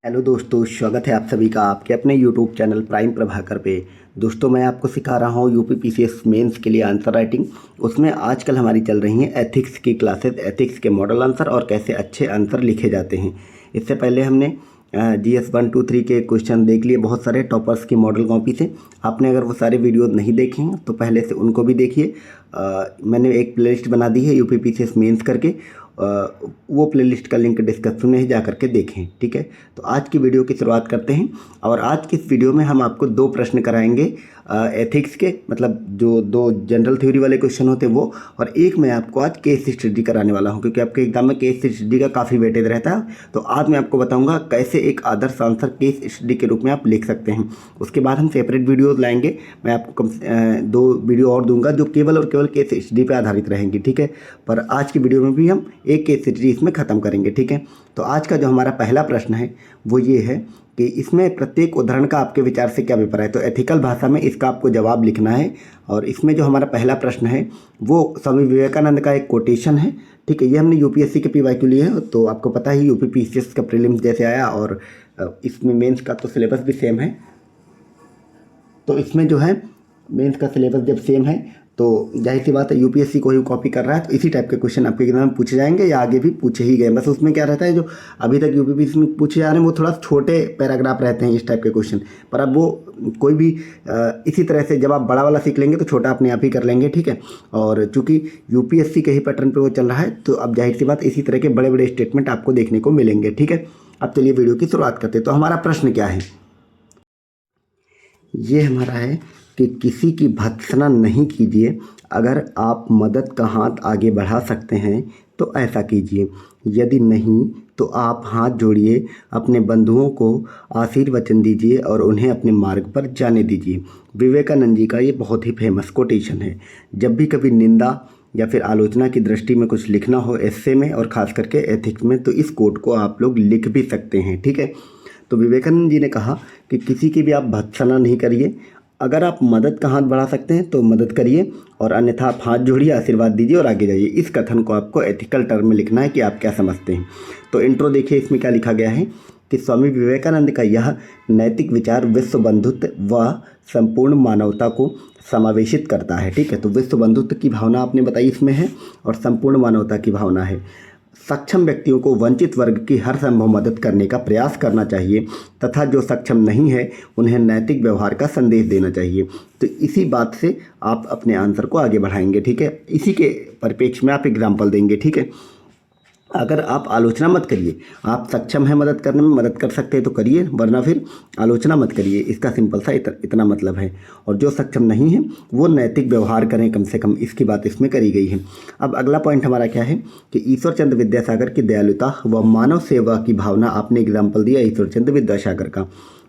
Hello दोस्तों, स्वागत है आप सभी का आपके अपने यूट्यूब चैनल प्राइम प्रभाकर पे। दोस्तों, मैं आपको सिखा रहा हूँ यूपी पीसीएस मेंस के लिए आंसर राइटिंग। उसमें आजकल हमारी चल रही हैं एथिक्स की क्लासेस, एथिक्स के मॉडल आंसर और कैसे अच्छे आंसर लिखे जाते हैं। इससे पहले हमने GS 1, 2, 3 के क्वेश्चन देख लिए बहुत सारे टॉपर्स की मॉडल कॉपी से। आपने अगर वो सारे वीडियो नहीं देखे हैं तो पहले से उनको भी देखिए। मैंने एक प्लेलिस्ट बना दी है यूपी पीसीएस मेंस करके, वो प्लेलिस्ट का लिंक डिस्क्रिप्शन में ही जा करके देखें। ठीक है, तो आज की वीडियो की शुरुआत करते हैं। और आज की इस वीडियो में हम आपको दो प्रश्न कराएंगे एथिक्स के, मतलब जो दो जनरल थ्योरी वाले क्वेश्चन होते हैं वो, और एक मैं आपको आज केस स्टडी कराने वाला हूं, क्योंकि आपके एग्जाम में केस स्टडी का काफ़ी वेटेज रहता है। तो आज मैं आपको बताऊंगा कैसे एक आदर्श आंसर केस स्टडी के रूप में आप लिख सकते हैं। उसके बाद हम सेपरेट वीडियोज लाएंगे। मैं आपको दो वीडियो और दूंगा जो केवल और केवल केस स्टडी पर आधारित रहेंगी। ठीक है, पर आज की वीडियो में भी हम एक केस स्टडी इसमें ख़त्म करेंगे। ठीक है, तो आज का जो हमारा पहला प्रश्न है वो ये है कि इसमें प्रत्येक उदाहरण का आपके विचार से क्या अभिप्राय है। तो एथिकल भाषा में इसका आपको जवाब लिखना है। और इसमें जो हमारा पहला प्रश्न है वो स्वामी विवेकानंद का एक कोटेशन है। ठीक है, ये हमने यूपीएससी के PY लिए है, तो आपको पता ही यूपी पीसीएस का प्रीलिम्स जैसे आया, और इसमें मेंस का तो सिलेबस भी सेम है। तो इसमें जो है मेंस का सिलेबस जब सेम है तो जाहिर सी बात है यूपीएससी को ही कॉपी कर रहा है, तो इसी टाइप के क्वेश्चन आपके एग्जाम में पूछे जाएंगे या आगे भी पूछे ही गए। बस उसमें क्या रहता है, जो अभी तक यूपीपीसी में पूछे जा रहे हैं वो थोड़ा छोटे पैराग्राफ रहते हैं इस टाइप के क्वेश्चन। पर अब वो कोई भी इसी तरह से जब आप बड़ा वाला सीख लेंगे तो छोटा अपने आप ही कर लेंगे। ठीक है, और चूंकि यूपीएससी के ही पैटर्न पर वो चल रहा है तो अब जाहिर सी बात इसी तरह के बड़े बड़े स्टेटमेंट आपको देखने को मिलेंगे। ठीक है, अब चलिए वीडियो की शुरुआत करते हैं। तो हमारा प्रश्न क्या है, ये हमारा है कि किसी की भर्त्सना नहीं कीजिए। अगर आप मदद का हाथ आगे बढ़ा सकते हैं तो ऐसा कीजिए, यदि नहीं तो आप हाथ जोड़िए, अपने बंधुओं को आशीर्वचन दीजिए और उन्हें अपने मार्ग पर जाने दीजिए। विवेकानंद जी का ये बहुत ही फेमस कोटेशन है। जब भी कभी निंदा या फिर आलोचना की दृष्टि में कुछ लिखना हो एस्से में, और ख़ास करके एथिक्स में, तो इस कोट को आप लोग लिख भी सकते हैं। ठीक है, तो विवेकानंद जी ने कहा कि किसी की भी आप भर्त्सना नहीं करिए। अगर आप मदद का हाथ बढ़ा सकते हैं तो मदद करिए, और अन्यथा आप हाथ जोड़िए, आशीर्वाद दीजिए और आगे जाइए। इस कथन को आपको एथिकल टर्म में लिखना है कि आप क्या समझते हैं। तो इंट्रो देखिए, इसमें क्या लिखा गया है कि स्वामी विवेकानंद का यह नैतिक विचार विश्व बंधुत्व व संपूर्ण मानवता को समावेशित करता है। ठीक है, तो विश्व बंधुत्व की भावना आपने बताई इसमें है, और संपूर्ण मानवता की भावना है। सक्षम व्यक्तियों को वंचित वर्ग की हर संभव मदद करने का प्रयास करना चाहिए, तथा जो सक्षम नहीं है उन्हें नैतिक व्यवहार का संदेश देना चाहिए। तो इसी बात से आप अपने आंसर को आगे बढ़ाएंगे। ठीक है, इसी के परिप्रेक्ष्य में आप एग्जाम्पल देंगे। ठीक है, अगर आप आलोचना मत करिए, आप सक्षम हैं मदद करने में, मदद कर सकते हैं तो करिए, वरना फिर आलोचना मत करिए। इसका सिंपल सा इतना मतलब है। और जो सक्षम नहीं है वो नैतिक व्यवहार करें कम से कम, इसकी बात इसमें करी गई है। अब अगला पॉइंट हमारा क्या है कि ईश्वर चंद्र विद्यासागर की दयालुता व मानव सेवा की भावना, आपने एग्जाम्पल दिया ईश्वर चंद्र विद्यासागर का,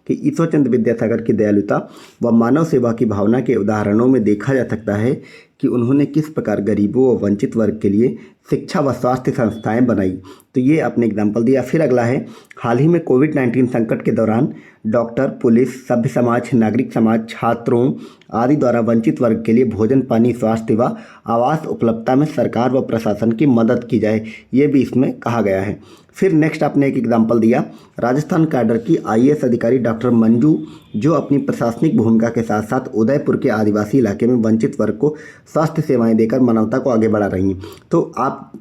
कि ईश्वर चंद्र विद्यासागर की दयालुता व मानव सेवा की भावना के उदाहरणों में देखा जा सकता है कि उन्होंने किस प्रकार गरीबों व वंचित वर्ग के लिए शिक्षा व स्वास्थ्य संस्थाएं बनाई। तो ये आपने एग्जाम्पल दिया। फिर अगला है, हाल ही में कोविड-19 संकट के दौरान डॉक्टर, पुलिस, सभ्य समाज, नागरिक समाज, छात्रों आदि द्वारा वंचित वर्ग के लिए भोजन, पानी, स्वास्थ्य व आवास उपलब्धता में सरकार व प्रशासन की मदद की जाए, ये भी इसमें कहा गया है। फिर नेक्स्ट आपने एक एग्जाम्पल दिया, राजस्थान कैडर की IAS अधिकारी डॉक्टर मंजू, जो अपनी प्रशासनिक भूमिका के साथ साथ उदयपुर के आदिवासी इलाके में वंचित वर्ग को स्वास्थ्य सेवाएं देकर मानवता को आगे बढ़ा रही हैं। तो आप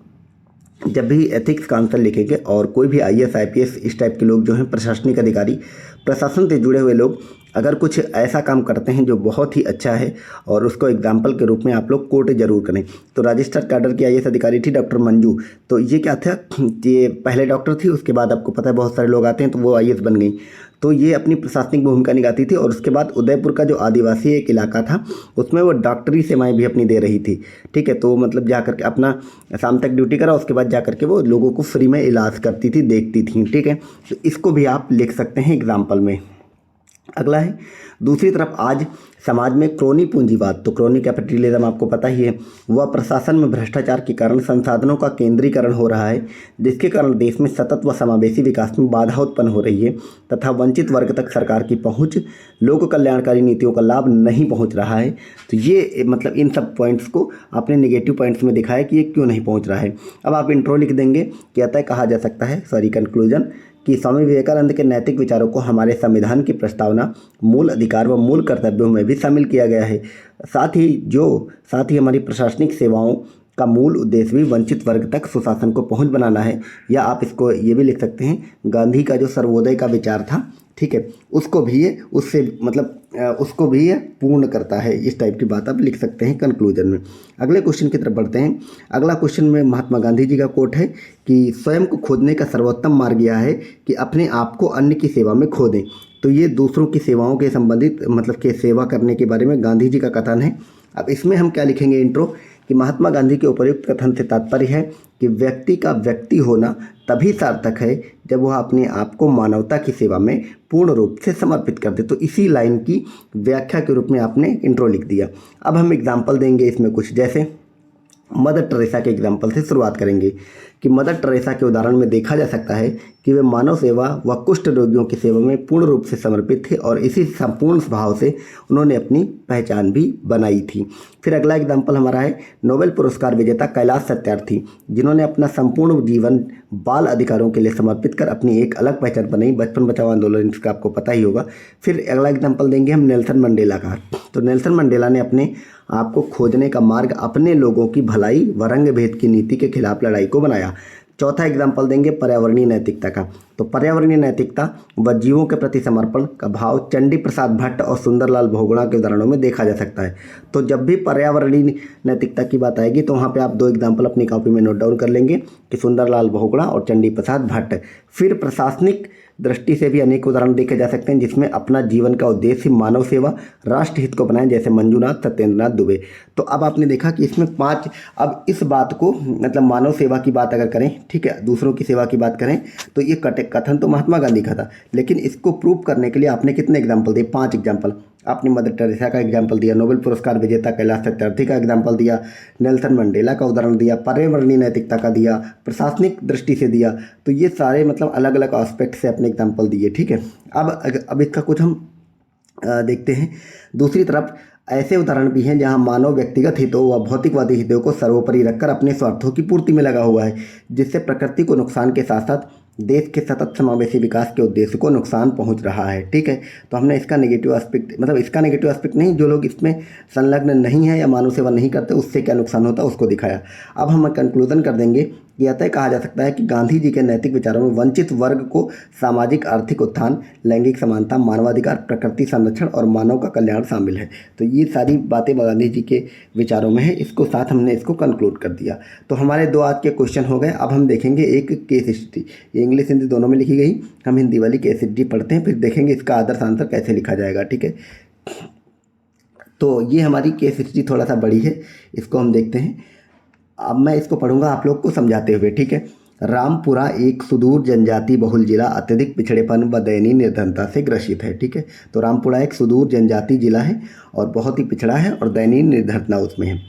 जब भी एथिक्स का आंसर लिखेंगे, और कोई भी IAS IPS इस टाइप के लोग जो हैं, प्रशासनिक अधिकारी, प्रशासन से जुड़े हुए लोग, अगर कुछ ऐसा काम करते हैं जो बहुत ही अच्छा है और उसको एग्जाम्पल के रूप में आप लोग कोट जरूर करें। तो राजस्थान कैडर की IAS अधिकारी थी डॉक्टर मंजू। तो ये क्या था, ये पहले डॉक्टर थी, उसके बाद आपको पता है बहुत सारे लोग आते हैं तो वो IAS बन गई। तो ये अपनी प्रशासनिक भूमिका निभाती थी, और उसके बाद उदयपुर का जो आदिवासी एक इलाका था उसमें वो डॉक्टरी सेवाएं भी अपनी दे रही थी। ठीक है, तो मतलब जा करके अपना शाम तक ड्यूटी करा, उसके बाद जा करके वो लोगों को फ्री में इलाज करती थी, देखती थी। ठीक है, तो इसको भी आप लिख सकते हैं एग्जाम्पल में। अगला है, दूसरी तरफ आज समाज में क्रोनी पूंजीवाद, तो क्रोनी कैपिटलिज्म आपको पता ही है, वह प्रशासन में भ्रष्टाचार के कारण संसाधनों का केंद्रीकरण हो रहा है, जिसके कारण देश में सतत व समावेशी विकास में बाधा उत्पन्न हो रही है, तथा वंचित वर्ग तक सरकार की पहुंच, लोक कल्याणकारी नीतियों का लाभ नहीं पहुंच रहा है। तो ये मतलब इन सब पॉइंट्स को आपने नेगेटिव पॉइंट्स में दिखाया कि ये क्यों नहीं पहुँच रहा है। अब आप इंट्रो लिख देंगे कि अतः कहा जा सकता है, कंक्लूजन, कि स्वामी विवेकानंद के नैतिक विचारों को हमारे संविधान की प्रस्तावना, मूल अधिकार व मूल कर्तव्यों में भी शामिल किया गया है। साथ ही हमारी प्रशासनिक सेवाओं का मूल उद्देश्य भी वंचित वर्ग तक सुशासन को पहुंच बनाना है। या आप इसको ये भी लिख सकते हैं, गांधी का जो सर्वोदय का विचार था, ठीक है, उसको भी ये उसको भी ये पूर्ण करता है। इस टाइप की बात आप लिख सकते हैं कंक्लूजन में। अगले क्वेश्चन की तरफ बढ़ते हैं। अगला क्वेश्चन में महात्मा गांधी जी का कोट है कि स्वयं को खोजने का सर्वोत्तम मार्ग यह है कि अपने आप को अन्य की सेवा में खो दें। तो ये दूसरों की सेवाओं के संबंधित के सेवा करने के बारे में गांधी जी का कथन है। अब इसमें हम क्या लिखेंगे इंट्रो, कि महात्मा गांधी के उपर्युक्त कथन से तात्पर्य है कि व्यक्ति का व्यक्ति होना तभी सार्थक है जब वह अपने आप को मानवता की सेवा में पूर्ण रूप से समर्पित कर दे। तो इसी लाइन की व्याख्या के रूप में आपने इंट्रो लिख दिया। अब हम एग्जाम्पल देंगे इसमें कुछ, जैसे मदर टेरेसा के एग्जाम्पल से शुरुआत करेंगे कि मदर टेरेसा के उदाहरण में देखा जा सकता है कि वे मानव सेवा व कुष्ठ रोगियों की सेवा में पूर्ण रूप से समर्पित थे और इसी संपूर्ण भाव से उन्होंने अपनी पहचान भी बनाई थी। फिर अगला एग्जाम्पल हमारा है नोबेल पुरस्कार विजेता कैलाश सत्यार्थी, जिन्होंने अपना संपूर्ण जीवन बाल अधिकारों के लिए समर्पित कर अपनी एक अलग पहचान बनाई। बचपन बचाओ आंदोलन इसका आपको पता ही होगा। फिर अगला एग्जाम्पल देंगे हम नेल्सन मंडेला का। तो नेल्सन मंडेला ने अपने आपको खोजने का मार्ग अपने लोगों की भलाई व रंग भेद की नीति के खिलाफ लड़ाई को बनाया। चौथा एग्जाम्पल देंगे पर्यावरणीय नैतिकता का। तो पर्यावरणीय नैतिकता व जीवों के प्रति समर्पण का भाव चंडी प्रसाद भट्ट और सुंदरलाल बहुगुणा के उदाहरणों में देखा जा सकता है। तो जब भी पर्यावरणीय नैतिकता की बात आएगी तो वहाँ पे आप 2 एग्जाम्पल अपनी कॉपी में नोट डाउन कर लेंगे कि सुंदरलाल बहुगुणा और चंडी प्रसाद भट्ट। फिर प्रशासनिक दृष्टि से भी अनेक उदाहरण देखे जा सकते हैं जिसमें अपना जीवन का उद्देश्य मानव सेवा, राष्ट्र हित को बनाएं, जैसे मंजूनाथ सत्येंद्रनाथ दुबे। तो अब आपने देखा कि इसमें 5, अब इस बात को मानव सेवा की बात अगर करें, ठीक है, दूसरों की सेवा की बात करें, तो ये कथन तो महात्मा गांधी का था, लेकिन इसको प्रूव करने के लिए आपने कितने एग्जाम्पल दिए? 5 एग्जाम्पल। आपने मदर टेरेसा का एग्जाम्पल दिया, नोबेल पुरस्कार विजेता कैलाश सत्यार्थी का एग्जाम्पल दिया, नेल्सन मंडेला का उदाहरण दिया, पर्यावरणीय नैतिकता का दिया, प्रशासनिक दृष्टि से दिया। तो ये सारे अलग अलग एस्पेक्ट से अपने एग्जाम्पल दिए, ठीक है। अब इसका कुछ हम देखते हैं। दूसरी तरफ ऐसे उदाहरण भी हैं जहां मानव व्यक्तिगत हितों व भौतिकवादी हितों को सर्वोपरि रखकर अपने स्वार्थों की पूर्ति में लगा हुआ है, जिससे प्रकृति को नुकसान के साथ साथ देश के सतत समावेशी विकास के उद्देश्य को नुकसान पहुंच रहा है, ठीक है। तो हमने इसका नेगेटिव एस्पेक्ट, इसका नेगेटिव एस्पेक्ट नहीं, जो लोग इसमें संलग्न नहीं है या मानव सेवा नहीं करते उससे क्या नुकसान होता है उसको दिखाया। अब हम कंक्लूजन कर देंगे कि अतः कहा जा सकता है कि गांधी जी के नैतिक विचारों में वंचित वर्ग को सामाजिक आर्थिक उत्थान, लैंगिक समानता, मानवाधिकार, प्रकृति संरक्षण और मानव का कल्याण शामिल है। तो ये सारी बातें गांधी जी के विचारों में है, इसको साथ हमने इसको कंक्लूड कर दिया। तो हमारे 2 आज के क्वेश्चन हो गए। अब हम देखेंगे एक केस स्टडी, ये इंग्लिश हिंदी दोनों में लिखी गई। हम हिंदी वाली केस स्टडी पढ़ते हैं, फिर देखेंगे इसका आदर्श आंसर कैसे लिखा जाएगा, ठीक है। तो ये हमारी केस स्टडी थोड़ा सा बड़ी है, इसको हम देखते हैं। अब मैं इसको पढ़ूंगा आप लोग को समझाते हुए, ठीक है। रामपुरा एक सुदूर जनजाति बहुल जिला अत्यधिक पिछड़ेपन व दयनीय निर्धनता से ग्रसित है, ठीक है। तो रामपुरा एक सुदूर जनजाति जिला है और बहुत ही पिछड़ा है और दयनीय निर्धनता उसमें है।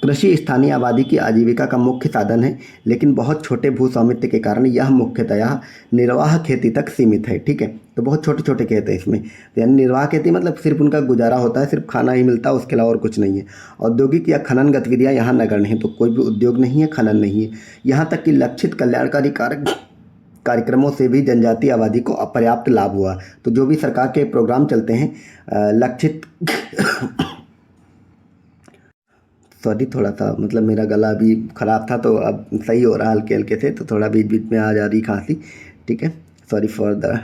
कृषि स्थानीय आबादी की आजीविका का मुख्य साधन है, लेकिन बहुत छोटे भू स्वामित्व के कारण यह मुख्यतया निर्वाह खेती तक सीमित है, ठीक है। तो बहुत छोटे छोटे खेत है इसमें, यानी निर्वाह खेती सिर्फ उनका गुजारा होता है, सिर्फ खाना ही मिलता है, उसके अलावा और कुछ नहीं है। औद्योगिक या खनन गतिविधियां यहाँ नगण्य हैं, तो कोई भी उद्योग नहीं है, खनन नहीं है। यहाँ तक कि लक्षित कल्याणकारी कार्यक्रमों से भी जनजातीय आबादी को अपर्याप्त लाभ हुआ। तो जो भी सरकार के प्रोग्राम चलते हैं लक्षित सॉरी, थोड़ा सा मेरा गला अभी ख़राब था तो अब सही हो रहा हल्के हल्के से, तो थोड़ा बीच बीच में आ जा रही खांसी, ठीक है। सॉरी फॉर द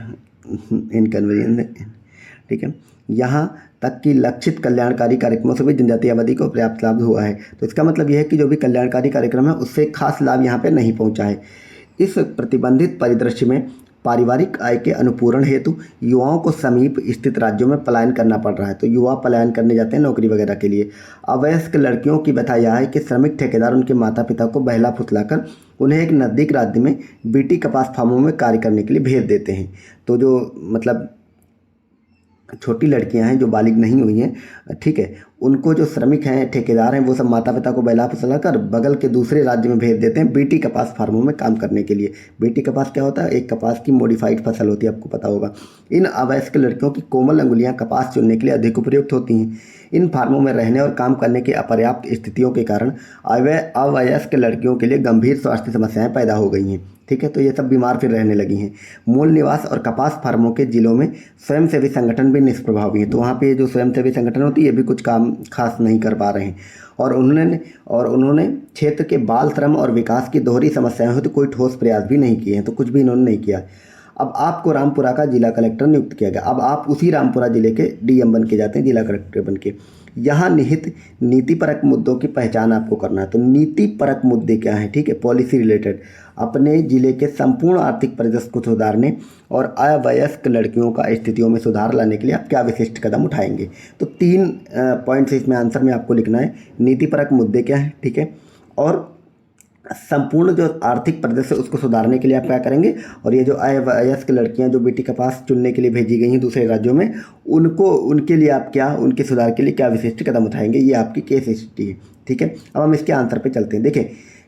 इनकन्वीनियंस, ठीक है। यहाँ तक कि लक्षित कल्याणकारी कार्यक्रमों से भी जनजातीय आबादी को पर्याप्त लाभ हुआ है। तो इसका मतलब यह है कि जो भी कल्याणकारी कार्यक्रम है उससे खास लाभ यहाँ पे नहीं पहुँचा है। इस प्रतिबंधित परिदृश्य में पारिवारिक आय के अनुपूरण हेतु युवाओं को समीप स्थित राज्यों में पलायन करना पड़ रहा है। तो युवा पलायन करने जाते हैं नौकरी वगैरह के लिए। अवयस्क लड़कियों की बता यह है कि श्रमिक ठेकेदार उनके माता पिता को बहला फुसलाकर उन्हें एक नज़दीक राज्य में बीटी कपास फार्मों में कार्य करने के लिए भेज देते हैं। तो जो छोटी लड़कियां हैं जो बालिग नहीं हुई हैं, ठीक है, उनको जो श्रमिक हैं ठेकेदार हैं वो सब माता पिता को बहला फुसला कर बगल के दूसरे राज्य में भेज देते हैं बीटी कपास फार्मों में काम करने के लिए। बीटी कपास क्या होता है? एक कपास की मॉडिफाइड फसल होती है, आपको पता होगा। इन अवयस्क लड़कियों की कोमल अंगुलियां कपास चुनने के लिए अधिक उपयुक्त होती हैं। इन फार्मों में रहने और काम करने की अपर्याप्त स्थितियों के कारण अवयस्क लड़कियों के लिए गंभीर स्वास्थ्य समस्याएं पैदा हो गई हैं। ठीक है। तो ये सब बीमार फिर रहने लगी हैं। मूल निवास और कपास फार्मों के जिलों में स्वयंसेवी संगठन भी निष्प्रभावी हैं। तो वहाँ पे जो स्वयंसेवी संगठन होती है ये भी कुछ काम खास नहीं कर पा रहे हैं। और उन्होंने क्षेत्र के बाल श्रम और विकास की दोहरी समस्याएं हो तो कोई ठोस प्रयास भी नहीं किए हैं। तो कुछ भी इन्होंने नहीं किया। अब आपको रामपुरा का जिला कलेक्टर नियुक्त किया गया। अब आप उसी रामपुरा जिले के डीएम बन के जाते हैं, जिला कलेक्टर बन के। यहाँ निहित नीतिपरक मुद्दों की पहचान आपको करना है। तो नीतिपरक मुद्दे क्या हैं, ठीक है, पॉलिसी रिलेटेड। अपने जिले के संपूर्ण आर्थिक परिदृश्य को सुधारने और अवयस्क लड़कियों का स्थितियों में सुधार लाने के लिए आप क्या विशिष्ट कदम उठाएंगे। तो 3 पॉइंट्स इसमें आंसर में आपको लिखना है। नीतिपरक मुद्दे क्या हैं, ठीक है, और संपूर्ण जो आर्थिक परिदृश्य उसको सुधारने के लिए आप क्या करेंगे, और ये जो अवयस्क लड़कियां जो बेटी के पास चुनने के लिए भेजी गई हैं दूसरे राज्यों में, उनके लिए आप क्या, उनके सुधार के लिए क्या विशिष्ट कदम उठाएंगे। ये आपकी केस स्टडी है, ठीक है। अब हम इसके आंसर पे चलते हैं। देखिए,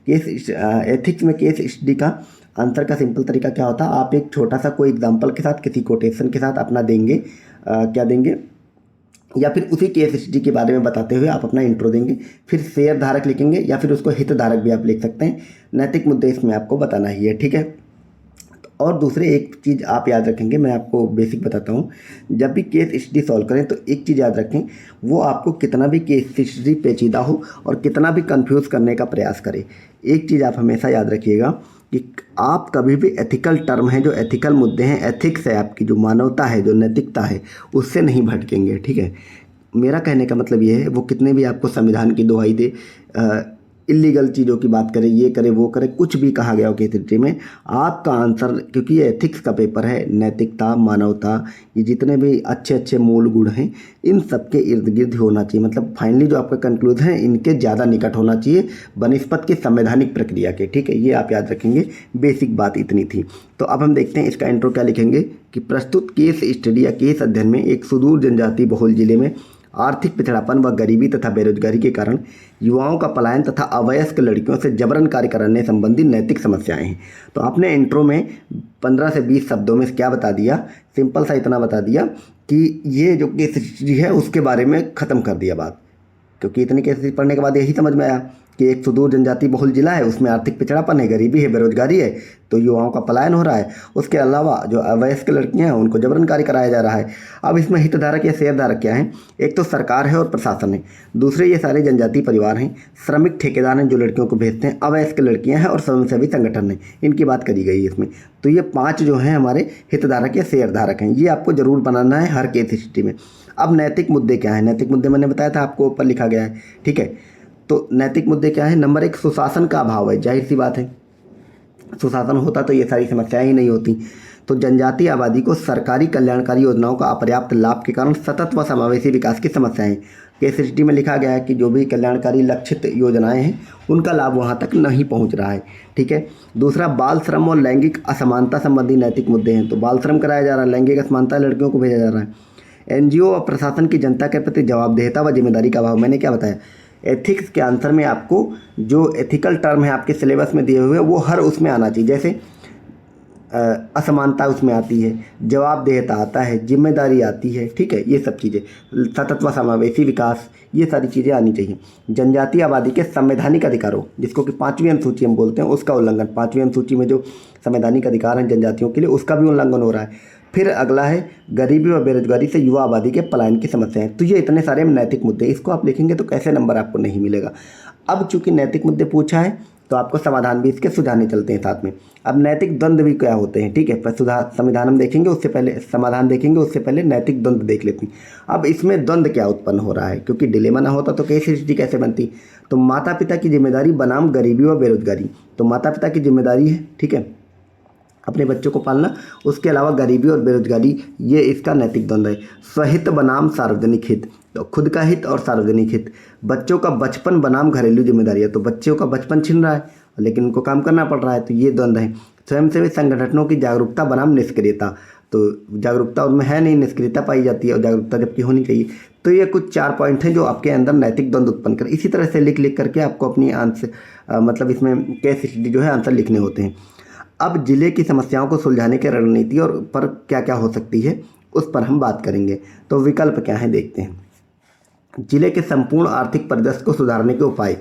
केस एथिक्स में केस स्टडी का आंसर का सिंपल तरीका क्या होता है, आप एक छोटा सा कोई एग्जाम्पल के साथ, किसी कोटेशन के साथ अपना देंगे, क्या देंगे, या फिर उसी केस स्टडी के बारे में बताते हुए आप अपना इंट्रो देंगे। फिर शेयर धारक लिखेंगे या फिर उसको हित धारक भी आप लिख सकते हैं। नैतिक मुद्दे इसमें आपको बताना ही है, ठीक है। और दूसरे एक चीज़ आप याद रखेंगे, मैं आपको बेसिक बताता हूँ। जब भी केस स्टडी सॉल्व करें तो एक चीज़ याद रखें, वो आपको कितना भी केस स्टडी पेचीदा हो और कितना भी कंफ्यूज करने का प्रयास करे, एक चीज़ आप हमेशा याद रखिएगा कि आप कभी भी एथिकल टर्म है, जो एथिकल मुद्दे हैं, एथिक्स है, आपकी जो मानवता है, जो नैतिकता है, उससे नहीं भटकेंगे, ठीक है। मेरा कहने का मतलब ये है, वो कितने भी आपको संविधान की दुहाई दे, इलीगल चीज़ों की बात करें, ये करे वो करे, कुछ भी कहा गया हो केस स्टडी में, आपका आंसर, क्योंकि ये एथिक्स का पेपर है, नैतिकता, मानवता, ये जितने भी अच्छे अच्छे मूल गुण हैं, इन सब के इर्द गिर्द होना चाहिए। मतलब फाइनली जो आपका कंक्लूजन है इनके ज़्यादा निकट होना चाहिए बनस्पत की संवैधानिक प्रक्रिया के, ठीक है। ये आप याद रखेंगे, बेसिक बात इतनी थी। तो अब हम देखते हैं इसका इंट्रो क्या लिखेंगे कि प्रस्तुत केस स्टडी या केस अध्ययन में एक सुदूर जनजाति बहुल जिले में आर्थिक पिछड़ापन व गरीबी तथा बेरोजगारी के कारण युवाओं का पलायन तथा अवयस्क लड़कियों से जबरन कार्य कराने संबंधी नैतिक समस्याएं हैं। तो आपने इंट्रो में 15 से 20 शब्दों में क्या बता दिया, सिंपल सा इतना बता दिया कि ये जो केस हिस्ट्री है उसके बारे में ख़त्म कर दिया बात। क्योंकि इतनी केस हिस्ट्री पढ़ने के बाद यही समझ में आया कि एक सुदूर जनजाति बहुल जिला है, उसमें आर्थिक पिछड़ापन है, गरीबी है, बेरोजगारी है, तो युवाओं का पलायन हो रहा है। उसके अलावा जो अवयस्क लड़कियां हैं उनको जबरन कार्य कराया जा रहा है। अब इसमें हितधारक या शेयरधारक क्या हैं, एक तो सरकार है और प्रशासन है, दूसरे ये सारे जनजातीय परिवार हैं, श्रमिक ठेकेदार हैं जो लड़कियों को भेजते हैं, अवयस्क लड़कियां हैं और स्वयंसेवी संगठन हैं, इनकी बात करी गई है इसमें। तो ये 5 जो हैं हमारे हितधारक या शेयरधारक हैं, ये आपको जरूर बनाना है हर केस हिस्ट्री में। अब नैतिक मुद्दे क्या हैं, नैतिक मुद्दे मैंने बताया था आपको, ऊपर लिखा गया है, ठीक है। तो नैतिक मुद्दे क्या है, नंबर 1 सुशासन का अभाव है, जाहिर सी बात है, सुशासन होता तो ये सारी समस्याएं ही नहीं होती। तो जनजातीय आबादी को सरकारी कल्याणकारी योजनाओं का अपर्याप्त लाभ के कारण सतत व समावेशी विकास की समस्याएं। केस स्टडी में लिखा गया है कि जो भी कल्याणकारी लक्षित योजनाएं हैं उनका लाभ वहां तक नहीं पहुंच रहा है, ठीक है। दूसरा, बाल श्रम और लैंगिक असमानता संबंधी नैतिक मुद्दे हैं। तो बाल श्रम कराया जा रहा है, लैंगिक असमानता, लड़कियों को भेजा जा रहा है। एनजीओ और प्रशासन की जनता के प्रति जवाबदेहिता व जिम्मेदारी का अभाव, मैंने क्या बताया, एथिक्स के आंसर में आपको जो एथिकल टर्म है आपके सिलेबस में दिए हुए वो हर उसमें आना चाहिए। जैसे असमानता उसमें आती है, जवाबदेहिता आता है, जिम्मेदारी आती है, ठीक है, ये सब चीज़ें, सतत व समावेशी विकास, ये सारी चीज़ें आनी चाहिए। जनजातीय आबादी के संवैधानिक अधिकारों, जिसको कि 5वीं अनुसूची हम बोलते हैं, उसका उल्लंघन, 5वीं अनुसूची में जो संवैधानिक अधिकार हैं जनजातियों के लिए, उसका भी उल्लंघन हो रहा है। फिर अगला है गरीबी व बेरोजगारी से युवा आबादी के पलायन की समस्याएं। तो ये इतने सारे नैतिक मुद्दे, इसको आप लिखेंगे तो कैसे नंबर आपको नहीं मिलेगा। अब चूंकि नैतिक मुद्दे पूछा है तो आपको समाधान भी इसके सुझाने चलते हैं साथ में। अब नैतिक द्वंद्व भी क्या होते हैं, ठीक है, पर संविधान हम देखेंगे, उससे पहले समाधान देखेंगे, उससे पहले नैतिक द्वंद्व देख लेते हैं। अब इसमें द्वंद्व क्या उत्पन्न हो रहा है, क्योंकि डिलेमा ना होता तो केस हिस्ट्री कैसे बनती। तो माता पिता की जिम्मेदारी बनाम गरीबी व बेरोजगारी। तो माता पिता की जिम्मेदारी है, ठीक है, अपने बच्चों को पालना, उसके अलावा गरीबी और बेरोजगारी, ये इसका नैतिक द्वंद्व है। स्वहित बनाम सार्वजनिक हित, तो खुद का हित और सार्वजनिक हित। बच्चों का बचपन बनाम घरेलू जिम्मेदारियाँ, तो बच्चों का बचपन छिन रहा है लेकिन उनको काम करना पड़ रहा है, तो ये द्वंद्व है। स्वयंसेवी संगठनों की जागरूकता बनाम निष्क्रियता, तो जागरूकता उनमें है नहीं, निष्क्रियता पाई जाती है, और जागरूकता जबकि होनी चाहिए। तो ये कुछ 4 पॉइंट हैं जो आपके अंदर नैतिक द्वंद्व उत्पन्न कर, इसी तरह से लिख करके आपको अपनी आंसर मतलब इसमें केस स्टडी जो है आंसर लिखने होते हैं। अब जिले की समस्याओं को सुलझाने की रणनीति और पर क्या क्या हो सकती है उस पर हम बात करेंगे। तो विकल्प क्या है देखते हैं। जिले के संपूर्ण आर्थिक परिदृश्य को सुधारने के उपाय,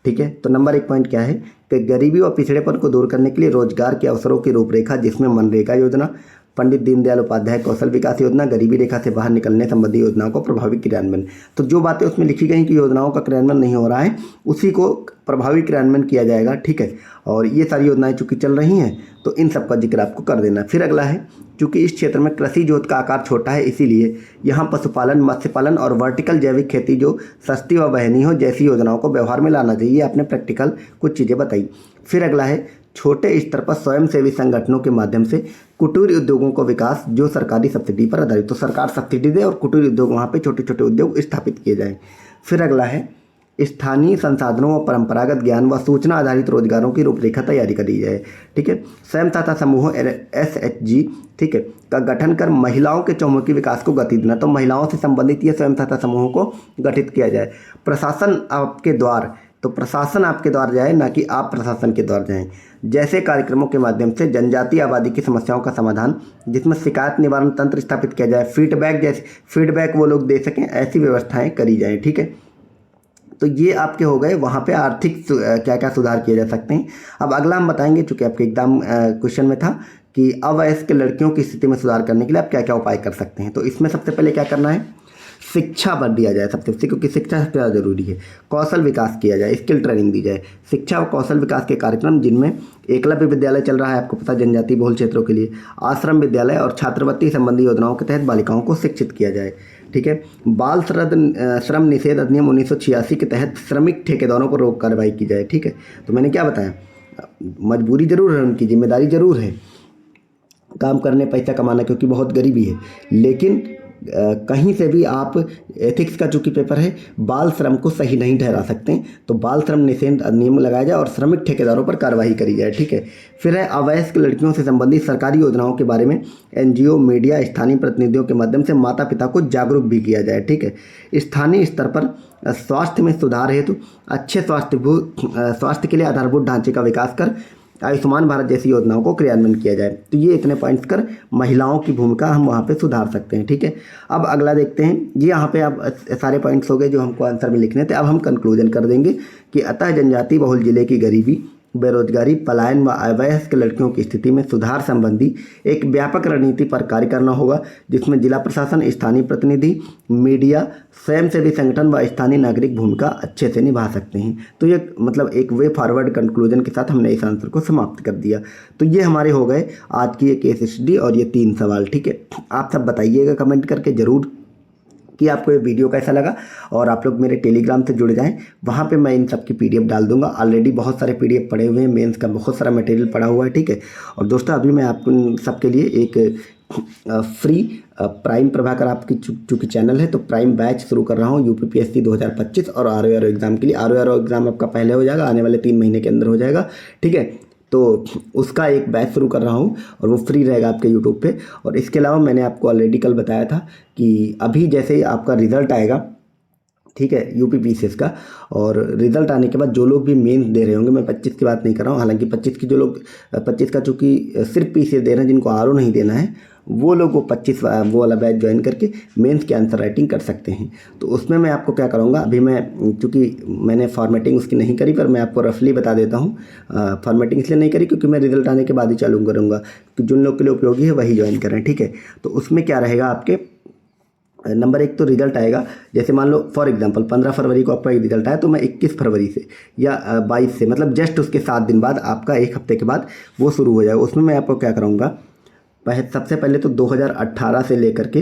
ठीक है। तो नंबर 1 पॉइंट क्या है कि गरीबी और पिछड़ेपन को दूर करने के लिए रोजगार के अवसरों की रूपरेखा, जिसमें मनरेगा योजना, पंडित दीनदयाल उपाध्याय कौशल विकास योजना, गरीबी रेखा से बाहर निकलने संबंधी योजनाओं को प्रभावी क्रियान्वयन। तो जो बातें उसमें लिखी गई कि योजनाओं का क्रियान्वयन नहीं हो रहा है, उसी को प्रभावी क्रियान्वयन किया जाएगा, ठीक है। और ये सारी योजनाएं चूंकि चल रही हैं तो इन सब का जिक्र आपको कर देना। फिर अगला है, चूंकि इस क्षेत्र में कृषि जोत का आकार छोटा है, इसीलिए यहाँ पशुपालन, मत्स्य पालन और वर्टिकल जैविक खेती जो सस्ती व वहनीय हो जैसी योजनाओं को व्यवहार में लाना चाहिए। आपने प्रैक्टिकल कुछ चीज़ें बताई। फिर अगला है, छोटे स्तर पर स्वयंसेवी संगठनों के माध्यम से कुटीर उद्योगों को विकास जो सरकारी सब्सिडी पर आधारित, तो सरकार सब्सिडी दे और कुटीर उद्योग वहाँ पे छोटे छोटे उद्योग स्थापित किए जाएं। फिर अगला है, स्थानीय संसाधनों व परंपरागत ज्ञान व सूचना आधारित रोजगारों की रूपरेखा तैयारी करी जाए, ठीक है। स्वयं सहायता समूहों SHG, ठीक है, का गठन कर महिलाओं के चहुमुखी विकास को गति देना। तो महिलाओं से संबंधित ये स्वयं सहायता समूहों को गठित किया जाए। प्रशासन आपके द्वार, तो प्रशासन आपके द्वार जाए, ना कि आप प्रशासन के द्वार जाएं। जैसे कार्यक्रमों के माध्यम से जनजातीय आबादी की समस्याओं का समाधान, जिसमें शिकायत निवारण तंत्र स्थापित किया जाए, फीडबैक वो लोग दे सकें, ऐसी व्यवस्थाएं करी जाएं, ठीक है। तो ये आपके हो गए वहाँ पे आर्थिक क्या क्या सुधार किए जा सकते हैं। अब अगला हम बताएंगे, चूँकि आपके एग्जाम क्वेश्चन में था कि अवयस्क लड़कियों की स्थिति में सुधार करने के लिए आप क्या क्या उपाय कर सकते हैं। तो इसमें सबसे पहले क्या करना है, शिक्षा पर दिया जाए सबसे, क्योंकि शिक्षा सबसे ज़्यादा जरूरी है। कौशल विकास किया जाए, स्किल ट्रेनिंग दी जाए। शिक्षा और कौशल विकास के कार्यक्रम, जिनमें एकलव्य विद्यालय चल रहा है, आपको पता, जनजातीय बहुल क्षेत्रों के लिए, आश्रम विद्यालय और छात्रवृत्ति संबंधी योजनाओं के तहत बालिकाओं को शिक्षित किया जाए, ठीक है। बाल श्रम निषेध अधिनियम 1986 के तहत श्रमिक ठेकेदारों पर रोक कार्रवाई की जाए, ठीक है। तो मैंने क्या बताया, मजबूरी जरूर है, उनकी जिम्मेदारी जरूर है काम करने, पैसा कमाना, क्योंकि बहुत गरीबी है, लेकिन कहीं से भी आप एथिक्स का चूंकि पेपर है, बाल श्रम को सही नहीं ठहरा सकते। तो बाल श्रम निषेध अधिनियम लगाया जाए और श्रमिक ठेकेदारों पर कार्रवाई करी जाए, ठीक है। फिर है, अवयस्क लड़कियों से संबंधित सरकारी योजनाओं के बारे में NGO, मीडिया, स्थानीय प्रतिनिधियों के माध्यम से माता पिता को जागरूक भी किया जाए, ठीक है। स्थानीय स्तर पर स्वास्थ्य में सुधार हेतु अच्छे स्वास्थ्य के लिए आधारभूत ढांचे का विकास कर आयुष्मान भारत जैसी योजनाओं को क्रियान्वयन किया जाए। तो ये इतने पॉइंट्स कर महिलाओं की भूमिका हम वहाँ पे सुधार सकते हैं, ठीक है। अब अगला देखते हैं, ये यहाँ पे अब सारे पॉइंट्स हो गए जो हमको आंसर में लिखने थे। अब हम कंक्लूजन कर देंगे कि अतः जनजातीय बहुल जिले की गरीबी, बेरोजगारी, पलायन व अवयस्क लड़कियों की स्थिति में सुधार संबंधी एक व्यापक रणनीति पर कार्य करना होगा, जिसमें जिला प्रशासन, स्थानीय प्रतिनिधि, मीडिया, स्वयंसेवी संगठन व स्थानीय नागरिक भूमिका अच्छे से निभा सकते हैं। तो ये मतलब एक वे फॉरवर्ड कंक्लूजन के साथ हमने इस आंसर को समाप्त कर दिया। तो ये हमारे हो गए आज की ये केस स्टडी और ये 3 सवाल, ठीक है। आप सब बताइएगा कमेंट करके ज़रूर कि आपको ये वीडियो कैसा लगा, और आप लोग मेरे टेलीग्राम से जुड़ जाएं, वहाँ पे मैं इन सब की PDF डाल दूंगा। ऑलरेडी बहुत सारे PDF पड़े हुए हैं, मेंस का बहुत सारा मटेरियल पड़ा हुआ है, ठीक है। और दोस्तों, अभी मैं आपको सबके लिए एक फ्री प्राइम प्रभाकर आपकी चूँकि चैनल है, तो प्राइम बैच शुरू कर रहा हूँ UPPSC 2025 और RO एग्ज़ाम के लिए। RO एग्ज़ाम आपका पहले हो जाएगा, आने वाले 3 महीने के अंदर हो जाएगा, ठीक है। तो उसका एक बैच शुरू कर रहा हूँ और वो फ्री रहेगा आपके यूट्यूब पे। और इसके अलावा मैंने आपको ऑलरेडी कल बताया था कि अभी जैसे ही आपका रिज़ल्ट आएगा, ठीक है, UPPCS का, और रिज़ल्ट आने के बाद जो लोग भी मेंस दे रहे होंगे, मैं 25 की बात नहीं कर रहा हूँ, हालांकि 25 की जो लोग 25 का चूँकि सिर्फ PCS दे रहे हैं, जिनको RO नहीं देना है, वो लोग वो 25 वो वाला बैच ज्वाइन करके मेंस की आंसर राइटिंग कर सकते हैं। तो उसमें मैं आपको क्या करूँगा, अभी मैं चूँकि मैंने फॉर्मेटिंग उसकी नहीं करी, पर मैं आपको रफली बता देता हूँ। फॉर्मेटिंग इसलिए नहीं करी क्योंकि मैं रिजल्ट आने के बाद ही चालू करूँगा, कि जिन लोग के लिए उपयोगी है वही ज्वाइन करें, ठीक है। तो उसमें क्या रहेगा, आपके नंबर 1 तो रिजल्ट आएगा, जैसे मान लो फॉर एग्जांपल 15 फरवरी को आपका एक रिजल्ट आया, तो मैं 21 फरवरी से या 22 से, मतलब जस्ट उसके 7 दिन बाद, आपका 1 हफ्ते के बाद वो शुरू हो जाएगा। उसमें मैं आपको क्या कराऊंगा, सबसे पहले तो 2018 से लेकर के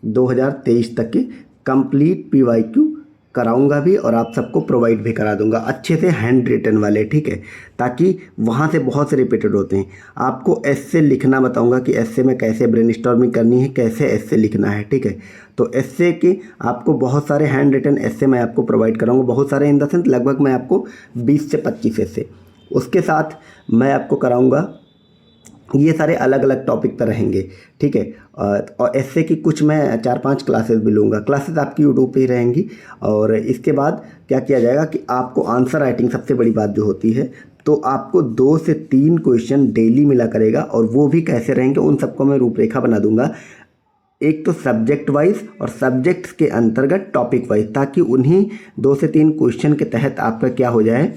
2023 तक के कंप्लीट PYQ कराऊंगा भी, और आप सबको प्रोवाइड भी करा दूंगा अच्छे से, हैंड रिटन वाले, ठीक है, ताकि वहाँ से बहुत से रिपीटेड होते हैं। आपको एस्से लिखना बताऊंगा कि एस्से में कैसे ब्रेनस्टॉर्मिंग करनी है, कैसे एस्से लिखना है, ठीक है। तो एस्से के आपको बहुत सारे हैंड रिटन एस्से मैं आपको प्रोवाइड कराऊंगा, बहुत सारे इन द सेंस लगभग मैं आपको 20 से 25 एस्से। उसके साथ मैं आपको कराऊँगा, ये सारे अलग अलग टॉपिक पर रहेंगे, ठीक है। और एस्से की कुछ मैं 4-5 क्लासेस भी लूँगा, क्लासेस आपकी यूट्यूब पे ही रहेंगी। और इसके बाद क्या किया जाएगा कि आपको आंसर राइटिंग, सबसे बड़ी बात जो होती है, तो आपको 2 से 3 क्वेश्चन डेली मिला करेगा, और वो भी कैसे रहेंगे उन सबको मैं रूपरेखा बना दूंगा। एक तो सब्जेक्ट वाइज और सब्जेक्ट्स के अंतर्गत टॉपिक वाइज, ताकि उन्हीं 2 से 3 क्वेश्चन के तहत आपका क्या हो जाए,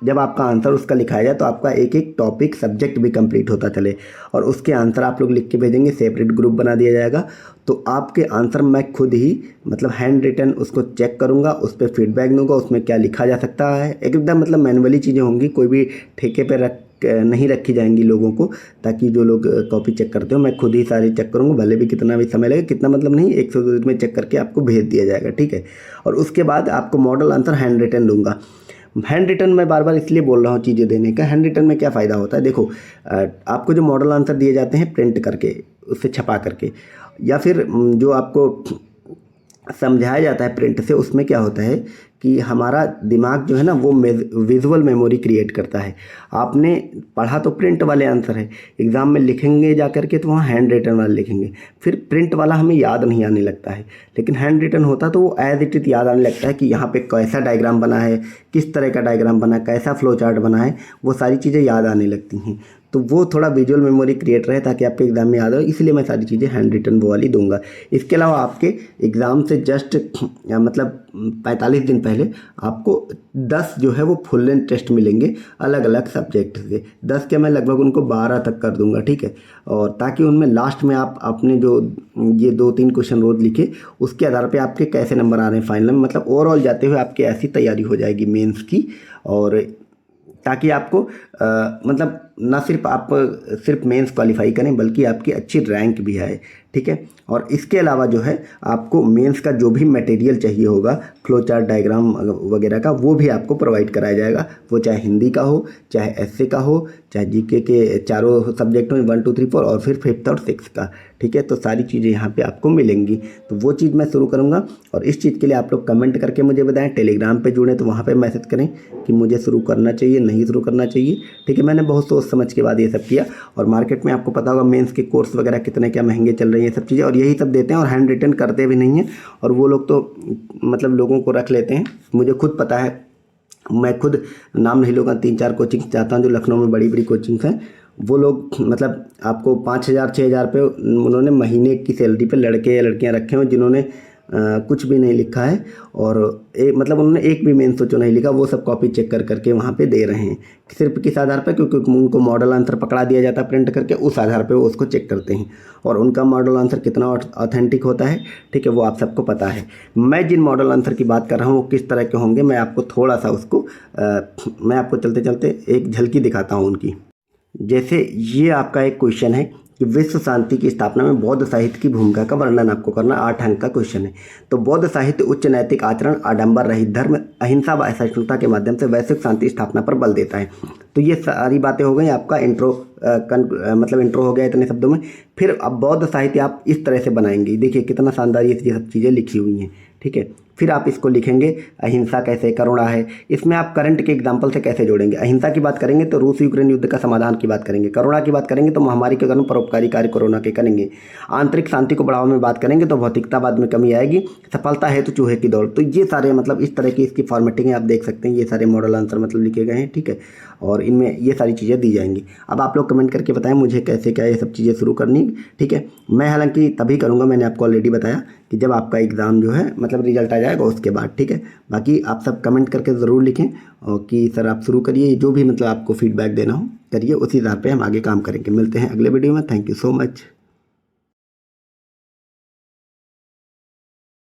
जब आपका आंसर उसका लिखाया जाए तो आपका एक एक टॉपिक सब्जेक्ट भी कंप्लीट होता चले, और उसके आंसर आप लोग लिख के भेजेंगे, सेपरेट ग्रुप बना दिया जाएगा। तो आपके आंसर मैं खुद ही मतलब हैंड रिटन उसको चेक करूँगा, उस पर फीडबैक दूंगा, उसमें क्या लिखा जा सकता है, एकदम मतलब मैनुअली चीज़ें होंगी, कोई भी ठेके पे नहीं रखी जाएंगी लोगों को, ताकि जो लोग कॉपी चेक करते हो मैं खुद ही सारी चेक करूँगा, भले भी कितना भी समय लगे, कितना मतलब नहीं, 1 से 2 दिन में चेक करके आपको भेज दिया जाएगा, ठीक है। और उसके बाद आपको मॉडल आंसर हैंड रिटन दूंगा। हैंड रिटन मैं बार बार इसलिए बोल रहा हूँ चीज़ें देने का, हैंड रिटन में क्या फ़ायदा होता है, देखो आपको जो मॉडल आंसर दिए जाते हैं प्रिंट करके, उससे छपा करके, या फिर जो आपको समझाया जाता है प्रिंट से, उसमें क्या होता है कि हमारा दिमाग जो है ना वो विजुअल मेमोरी क्रिएट करता है। आपने पढ़ा तो प्रिंट वाले आंसर है, एग्ज़ाम में लिखेंगे जा करके तो वहाँ हैंड रिटन वाला लिखेंगे, फिर प्रिंट वाला हमें याद नहीं आने लगता है। लेकिन हैंड रिटन होता तो वो एज इट इज़ याद आने लगता है कि यहाँ पे कैसा डायग्राम बना है, किस तरह का डायग्राम बना है, कैसा फ्लो चार्ट बना है, वो सारी चीज़ें याद आने लगती हैं। तो वो थोड़ा विजुअल मेमोरी क्रिएट रहे ताकि आपके एग्ज़ाम में याद हो, इसलिए मैं सारी चीज़ें हैंड रिटन वो वाली दूंगा। इसके अलावा आपके एग्ज़ाम से जस्ट मतलब 45 दिन पहले आपको 10 जो है वो फुल लेंथ टेस्ट मिलेंगे अलग अलग सब्जेक्ट से। 10 के मैं लगभग उनको 12 तक कर दूंगा, ठीक है। और ताकि उनमें लास्ट में आप अपने जो ये 2-3 क्वेश्चन रोज लिखे, उसके आधार पे आपके कैसे नंबर आ रहे हैं फाइनल में, मतलब ओवरऑल जाते हुए आपकी ऐसी तैयारी हो जाएगी मेंस की, और ताकि आपको मतलब ना सिर्फ आप सिर्फ मेंस क्वालिफाई करें बल्कि आपकी अच्छी रैंक भी आए, ठीक है। और इसके अलावा जो है आपको मेंस का जो भी मटेरियल चाहिए होगा, फ्लो चार्ट, डायग्राम वगैरह का, वो भी आपको प्रोवाइड कराया जाएगा। वो चाहे हिंदी का हो, चाहे एसए का हो, चाहे जीके के चारों सब्जेक्ट में 1 2 3 4 और फिर 5th और 6th का, ठीक है। तो सारी चीज़ें यहाँ पे आपको मिलेंगी। तो वो चीज़ मैं शुरू करूँगा, और इस चीज़ के लिए आप लोग कमेंट करके मुझे बताएं। टेलीग्राम पे जुड़े तो वहाँ पे मैसेज करें कि मुझे शुरू करना चाहिए, नहीं शुरू करना चाहिए, ठीक है। मैंने बहुत सोच समझ के बाद ये सब किया, और मार्केट में आपको पता होगा मेंस के कोर्स वगैरह कितने क्या महंगे चल रही हैं सब चीज़ें, और यही सब देते हैं और हैंड रिटन करते भी नहीं हैं। और वो लोग तो मतलब लोगों को रख लेते हैं, मुझे खुद पता है, मैं खुद नाम नहीं लूँगा, 3-4 कोचिंग जाता हूँ जो लखनऊ में बड़ी बड़ी कोचिंग्स हैं। वो लोग मतलब आपको 5,000-6,000 पे उन्होंने महीने की सैलरी पे लड़के या लड़कियां रखे हुए जिन्होंने कुछ भी नहीं लिखा है, और मतलब उन्होंने एक भी मेन सोचो नहीं लिखा, वो सब कॉपी चेक कर करके वहाँ पे दे रहे हैं, सिर्फ किस आधार पर, क्योंकि उनको मॉडल आंसर पकड़ा दिया जाता है प्रिंट करके, उस आधार पे वो उसको चेक करते हैं, और उनका मॉडल आंसर कितना ऑथेंटिक होता है, ठीक है, वो आप सबको पता है। मैं जिन मॉडल आंसर की बात कर रहा हूँ वो किस तरह के होंगे, मैं आपको थोड़ा सा उसको मैं आपको चलते चलते एक झलकी दिखाता हूँ उनकी। जैसे ये आपका एक क्वेश्चन है कि विश्व शांति की स्थापना में बौद्ध साहित्य की भूमिका का वर्णन आपको करना, 8 अंक का क्वेश्चन है। तो बौद्ध साहित्य उच्च नैतिक आचरण, आडंबर रहित धर्म, अहिंसा व असहिष्णुता के माध्यम से वैश्विक शांति स्थापना पर बल देता है। तो ये सारी बातें हो गई आपका इंट्रो, मतलब इंट्रो हो गया इतने शब्दों में। फिर अब बौद्ध साहित्य आप इस तरह से बनाएंगे, देखिए कितना शानदार ये सब चीज़ें लिखी हुई हैं, ठीक है। फिर आप इसको लिखेंगे अहिंसा कैसे, करुणा है, इसमें आप करंट के एग्जाम्पल से कैसे जोड़ेंगे। अहिंसा की बात करेंगे तो रूस यूक्रेन युद्ध का समाधान की बात करेंगे, करुणा की बात करेंगे तो महामारी के कारण परोपकारी कार्य कोरोना के करेंगे, आंतरिक शांति को बढ़ावा में बात करेंगे तो भौतिकतावाद में कमी आएगी, सफलता है तो चूहे की दौड़। तो ये सारे मतलब इस तरह की इसकी फॉर्मेटिंग है, आप देख सकते हैं ये सारे मॉडल आंसर मतलब लिखे गए हैं, ठीक है। और इनमें ये सारी चीज़ें दी जाएंगी। अब आप लोग कमेंट करके बताएं मुझे कैसे क्या ये सब चीज़ें शुरू करनी, ठीक है। मैं हालांकि तभी करूँगा, मैंने आपको ऑलरेडी बताया कि जब आपका एग्ज़ाम जो है मतलब रिजल्ट आ जाएगा उसके बाद, ठीक है। बाकी आप सब कमेंट करके ज़रूर लिखें और कि सर आप शुरू करिए, जो भी मतलब आपको फीडबैक देना हो करिए, उसी आधार पे हम आगे काम करेंगे। मिलते हैं अगले वीडियो में, थैंक यू सो मच।